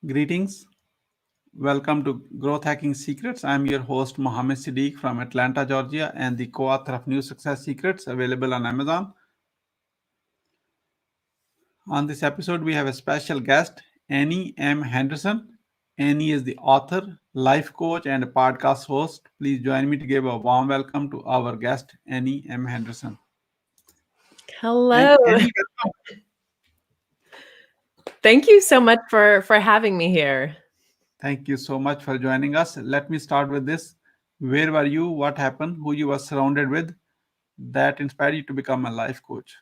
Greetings. Welcome to Growth Hacking Secrets. I'm your host, Mohammed Siddique from Atlanta, Georgia, and the co author of New Success Secrets available on Amazon. On this episode, we have a special guest, Annie M. Henderson. Annie is the author, life coach, and a podcast host. Please join me to give a warm welcome to our guest, Annie M. Henderson. Hello. Annie, Thank you so much for having me here. thank you so much for joining us. Let me start with this. Where were you? What happened? Who you were surrounded with that inspired you to become a life coach?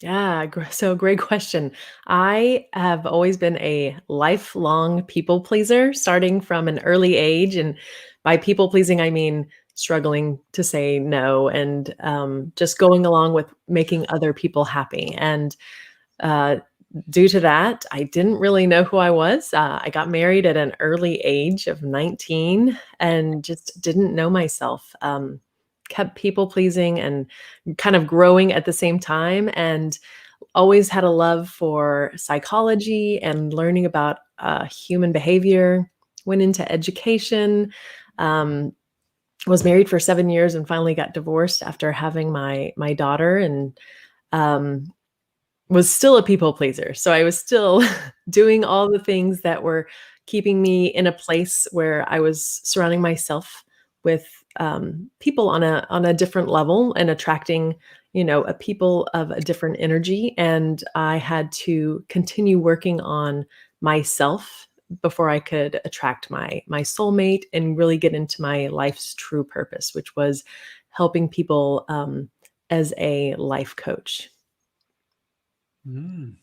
Yeah, so great question. I have always been a lifelong people pleaser, starting from an early age. And by people pleasing, I mean struggling to say no and just going along with making other people happy. And due to that, I didn't really know who I was. I got married at an early age of 19 and just didn't know myself. Kept people pleasing and kind of growing at the same time, and always had a love for psychology and learning about human behavior. Went into education. Was married for 7 years and finally got divorced after having my daughter, and was still a people pleaser. So I was still doing all the things that were keeping me in a place where I was surrounding myself with people on a different level and attracting, a people of a different energy. And I had to continue working on myself before I could attract my soulmate and really get into my life's true purpose, which was helping people as a life coach. Mm.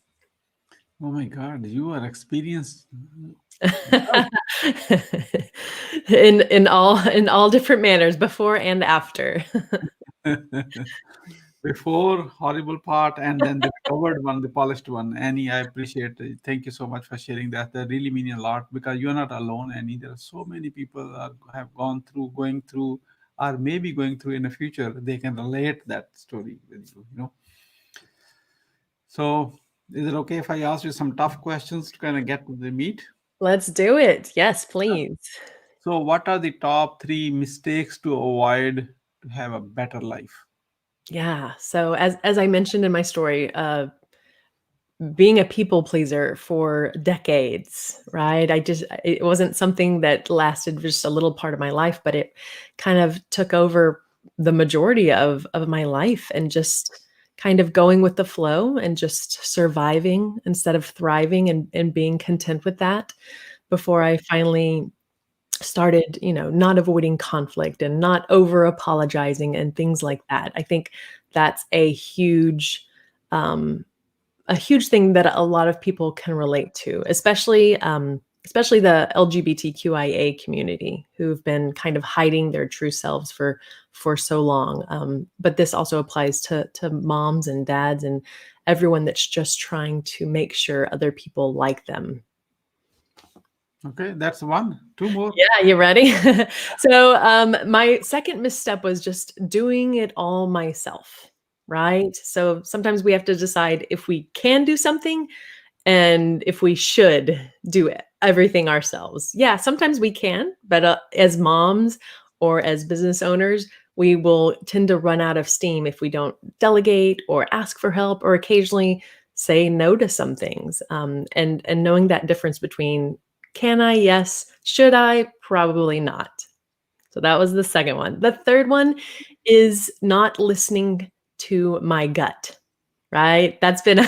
Oh my God, you are experienced. in all different manners, before and after. Before horrible part and then the recovered one, the polished one. Annie, I appreciate it. Thank you so much for sharing that. That really means a lot because you're not alone, Annie. There are so many people that have gone through, going through, or maybe going through in the future. They can relate that story with you. So, is it okay if I ask you some tough questions to kind of get to the meat? Let's do it. Yes, please. So, what are the top three mistakes to avoid to have a better life? Yeah. So as I mentioned in my story, being a people pleaser for decades, right? It wasn't something that lasted just a little part of my life, but it kind of took over the majority of my life, and just kind of going with the flow and just surviving instead of thriving, and being content with that, before I finally started, not avoiding conflict and not over apologizing and things like that. I think that's um, a huge thing that a lot of people can relate to, especially the LGBTQIA community, who've been kind of hiding their true selves for so long. But this also applies to moms and dads and everyone that's just trying to make sure other people like them. Okay, that's one. Two more. Yeah, you ready? So, my second misstep was just doing it all myself, right? So sometimes we have to decide if we can do something and if we should do everything ourselves. Yeah, sometimes we can, but as moms or as business owners, we will tend to run out of steam if we don't delegate or ask for help, or occasionally say no to some things. And knowing that difference between can I? Yes. Should I? Probably not. So that was the second one. The third one is not listening to my gut, right? That's been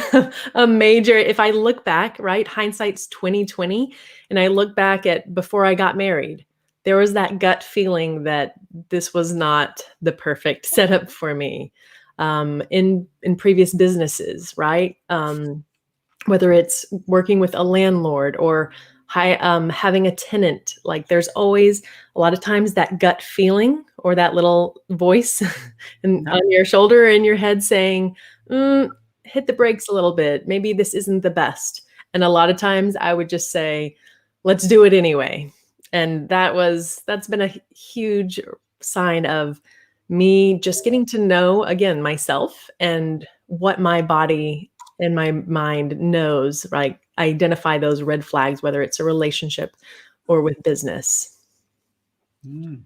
a major, if I look back, right? Hindsight's 2020. And I look back at before I got married, there was that gut feeling that this was not the perfect setup for me. In previous businesses, right? Whether it's working with a landlord or having a tenant, like there's always a lot of times that gut feeling or that little voice on your shoulder or in your head saying, hit the brakes a little bit. Maybe this isn't the best. And a lot of times I would just say, let's do it anyway. And that's been a huge sign of me just getting to know, again, myself and what my body and my mind knows, like identify those red flags, whether it's a relationship or with business. You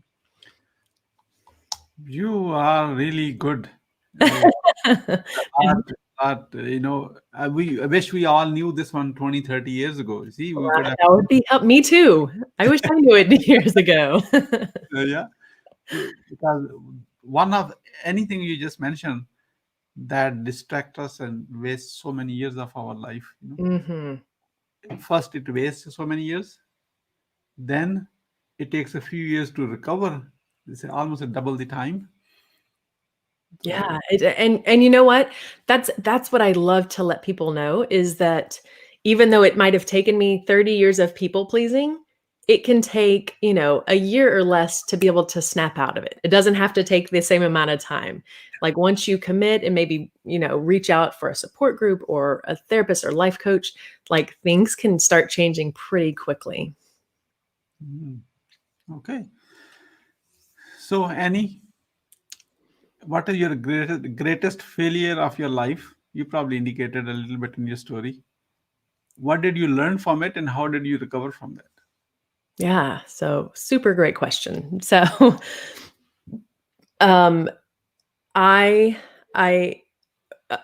are really good. I wish we all knew this one 20, 30 years ago. See, we could have, That would be help me too. I wish I knew it years ago. yeah, because one of anything you just mentioned that distract us and waste so many years of our life. Hmm. First, it wastes so many years. Then it takes a few years to recover. It's almost a double the time. Yeah, and you know what? That's what I love to let people know is that even though it might have taken me 30 years of people pleasing, it can take, a year or less to be able to snap out of it. It doesn't have to take the same amount of time. Like once you commit and maybe, reach out for a support group or a therapist or life coach, like things can start changing pretty quickly. Okay. So, Annie, what is your greatest failure of your life? You probably indicated a little bit in your story. What did you learn from it, and how did you recover from that? Yeah, so super great question. So, um, I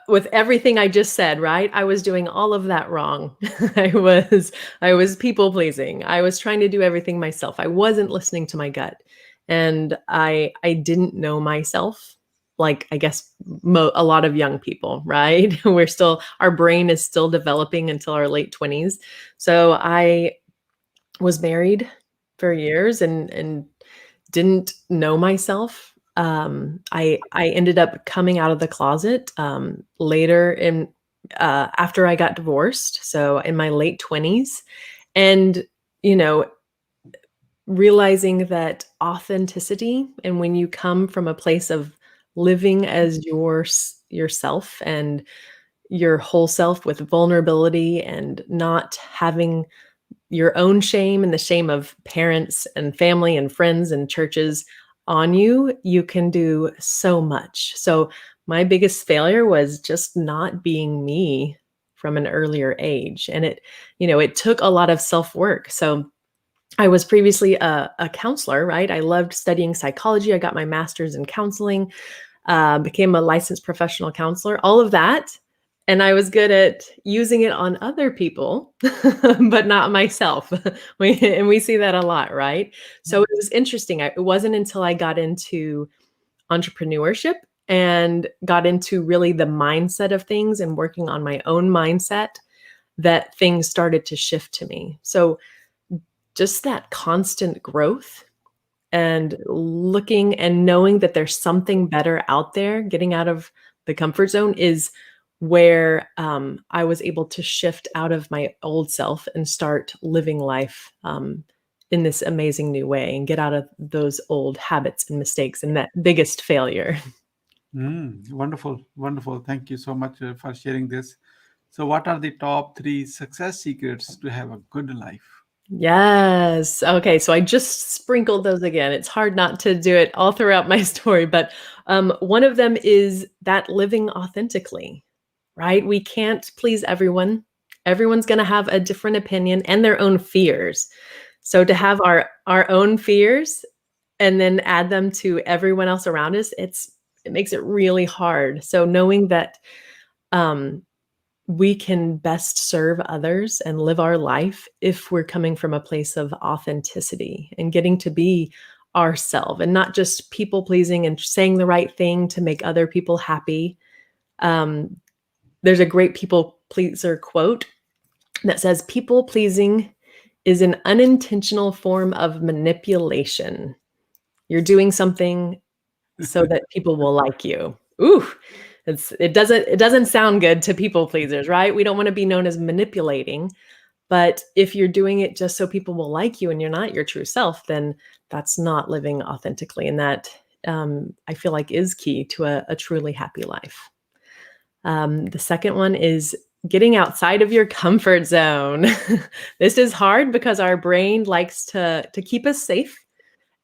with everything I just said, right? I was doing all of that wrong. I was people pleasing. I was trying to do everything myself. I wasn't listening to my gut. And I didn't know myself. Like I guess a lot of young people, right? Our brain is still developing until our late 20s. So I was married for years and didn't know myself. I ended up coming out of the closet later in after I got divorced, so in my late 20s, and you know, realizing that authenticity and when you come from a place of living as yourself and your whole self with vulnerability and not having your own shame and the shame of parents and family and friends and churches on you, you can do so much. So my biggest failure was just not being me from an earlier age. And it took a lot of self-work. So I was previously a counselor, right? I loved studying psychology. I got my master's in counseling, became a licensed professional counselor, all of that. And I was good at using it on other people, but not myself. We see that a lot, right? So it was interesting. It wasn't until I got into entrepreneurship and got into really the mindset of things and working on my own mindset that things started to shift to me. So just that constant growth and looking and knowing that there's something better out there, getting out of the comfort zone is where I was able to shift out of my old self and start living life in this amazing new way and get out of those old habits and mistakes and that biggest failure. Wonderful, wonderful. Thank you so much for sharing this. So, what are the top 3 success secrets to have a good life? Yes. Okay. So I just sprinkled those again. It's hard not to do it all throughout my story, but one of them is that living authentically, right? We can't please everyone. Everyone's going to have a different opinion and their own fears. So to have our own fears and then add them to everyone else around us, it makes it really hard. So knowing that we can best serve others and live our life if we're coming from a place of authenticity and getting to be ourselves and not just people pleasing and saying the right thing to make other people happy. There's a great people pleaser quote that says, "People pleasing is an unintentional form of manipulation. You're doing something so that people will like you." Ooh, it doesn't sound good to people pleasers, right? We don't want to be known as manipulating, but if you're doing it just so people will like you and you're not your true self, then that's not living authentically. And that I feel like is key to a truly happy life. The second one is getting outside of your comfort zone. This is hard because our brain likes to keep us safe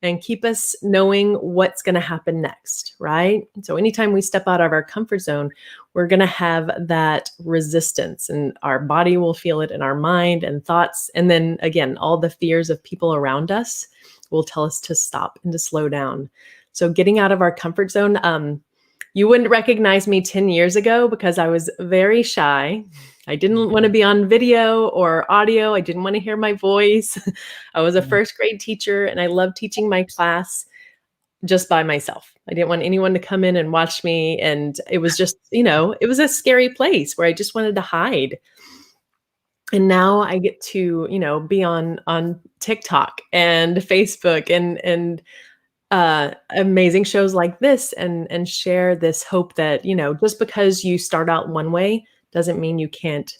and keep us knowing what's going to happen next, right? So anytime we step out of our comfort zone, we're going to have that resistance, and our body will feel it in our mind and thoughts. And then again, all the fears of people around us will tell us to stop and to slow down. So getting out of our comfort zone, you wouldn't recognize me 10 years ago because I was very shy. I didn't want to be on video or audio. I didn't want to hear my voice. I was a first grade teacher and I loved teaching my class just by myself. I didn't want anyone to come in and watch me. And it was just, it was a scary place where I just wanted to hide. And now I get to, be on TikTok and Facebook and amazing shows like this and share this hope that, just because you start out one way doesn't mean you can't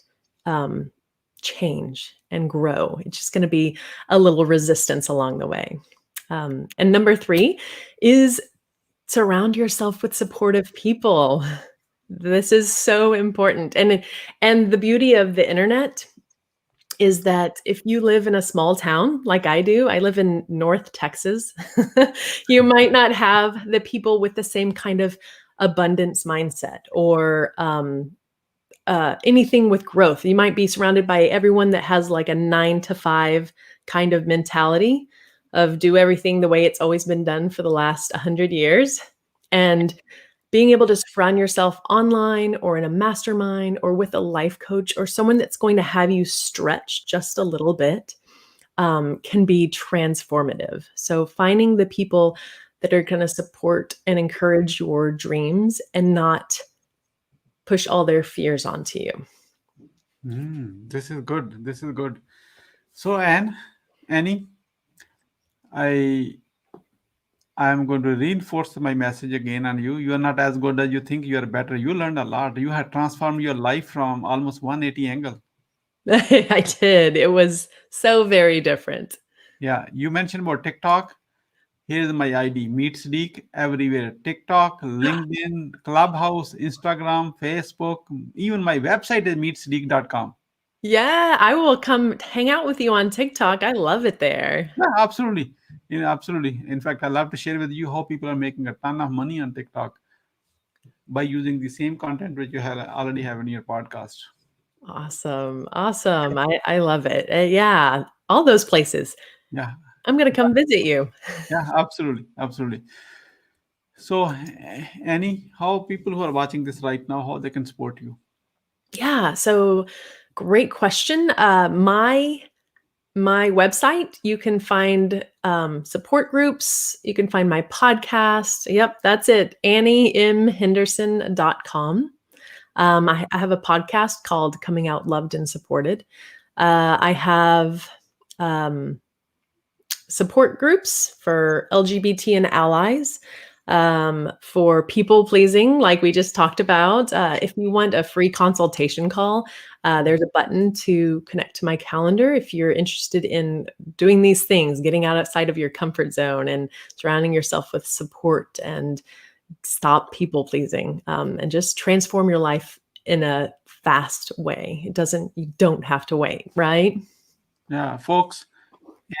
change and grow. It's just going to be a little resistance along the way. And number 3 is surround yourself with supportive people. This is so important. And the beauty of the internet is that if you live in a small town like I do, I live in North Texas, you might not have the people with the same kind of abundance mindset or anything with growth. You might be surrounded by everyone that has like a 9 to 5 kind of mentality of do everything the way it's always been done for the last 100 years. And being able to surround yourself online or in a mastermind or with a life coach or someone that's going to have you stretch just a little bit can be transformative. So finding the people that are going to support and encourage your dreams and not push all their fears onto you. This is good. This is good. So, Annie, I'm going to reinforce my message again on you. You are not as good as you think. You are better. You learned a lot. You have transformed your life from almost 180 angle. I did. It was so very different. Yeah. You mentioned about TikTok. Here's my ID. Meet Siddique everywhere. TikTok, LinkedIn, Clubhouse, Instagram, Facebook. Even my website is meetsiddique.com. Yeah, I will come hang out with you on TikTok. I love it there. Yeah, absolutely. Absolutely. In fact, I love to share with you how people are making a ton of money on TikTok by using the same content which you already have in your podcast. Awesome. Awesome. I love it. Yeah, all those places. Yeah. I'm going to come visit you. Yeah, absolutely. Absolutely. So, Annie, how people who are watching this right now, how they can support you? Yeah, so great question. My website, you can find support groups. You can find my podcast. Yep, that's it. AnnieMHenderson.com. I have a podcast called Coming Out Loved and Supported. I have support groups for LGBT and allies, for people pleasing, like we just talked about. If you want a free consultation call, there's a button to connect to my calendar. If you're interested in doing these things, getting outside of your comfort zone and surrounding yourself with support and stop people pleasing, and just transform your life in a fast way. You don't have to wait, right? Yeah, folks,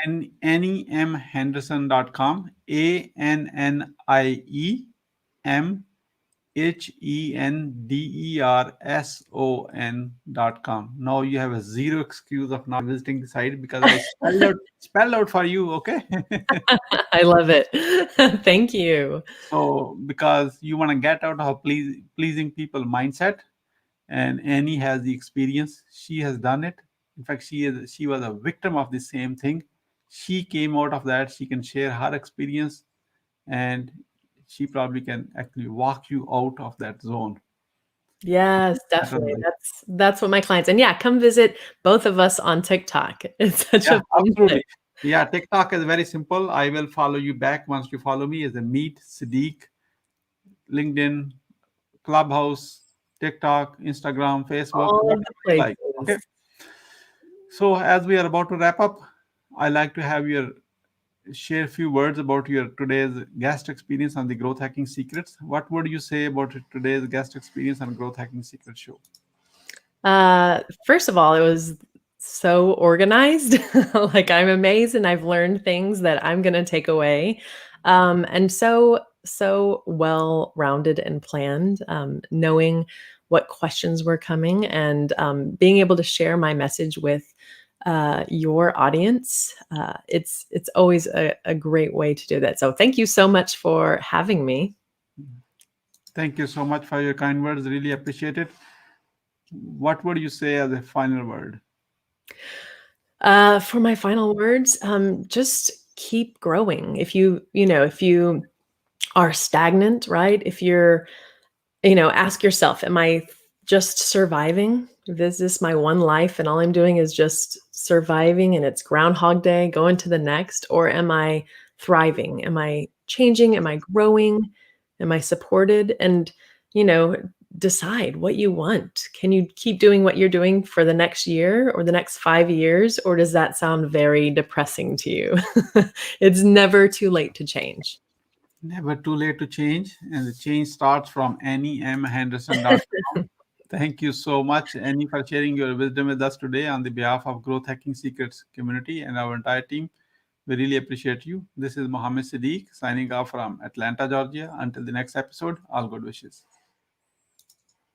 AnnieMHenderson.com, AnnieMHenderson.com. Now you have a zero excuse of not visiting the site because I spelled out for you, okay? I love it. Thank you. So because you want to get out of pleasing people mindset, and Annie has the experience. She has done it. In fact, she was a victim of the same thing. She came out of that. She can share her experience, and she probably can actually walk you out of that zone. Yes, definitely. That's what my clients, and yeah, come visit both of us on TikTok. It's such a fun absolutely. thing. Yeah, TikTok is very simple. I will follow you back once you follow me as a Meet Siddique, LinkedIn, Clubhouse, TikTok, Instagram, Facebook, All of whatever the you places. like. Okay. So as we are about to wrap up, I like to have share a few words about your today's guest experience on the Growth Hacking Secrets. What would you say about today's guest experience on Growth Hacking Secrets show? First of all, it was so organized. Like, I'm amazed, and I've learned things that I'm gonna take away. And so well-rounded and planned, knowing what questions were coming, and being able to share my message with your audience. It's always a great way to do that. So thank you so much for having me. Thank you so much for your kind words. Really appreciate it. What would you say as a final word? For my final words, just keep growing. If you are stagnant, right? If you're, ask yourself, am I just surviving? Is this my one life and all I'm doing is just surviving and it's Groundhog Day, going to the next? Or am I thriving? Am I changing? Am I growing? Am I supported? And, you know, decide what you want. Can you keep doing what you're doing for the next year or the next 5 years? Or does that sound very depressing to you? It's never too late to change. Never too late to change, and the change starts from AnnieMHenderson.com. Thank you so much, Annie, for sharing your wisdom with us today on the behalf of Growth Hacking Secrets community and our entire team. We really appreciate you. This is Mohammed Siddique signing off from Atlanta, Georgia. Until the next episode, all good wishes.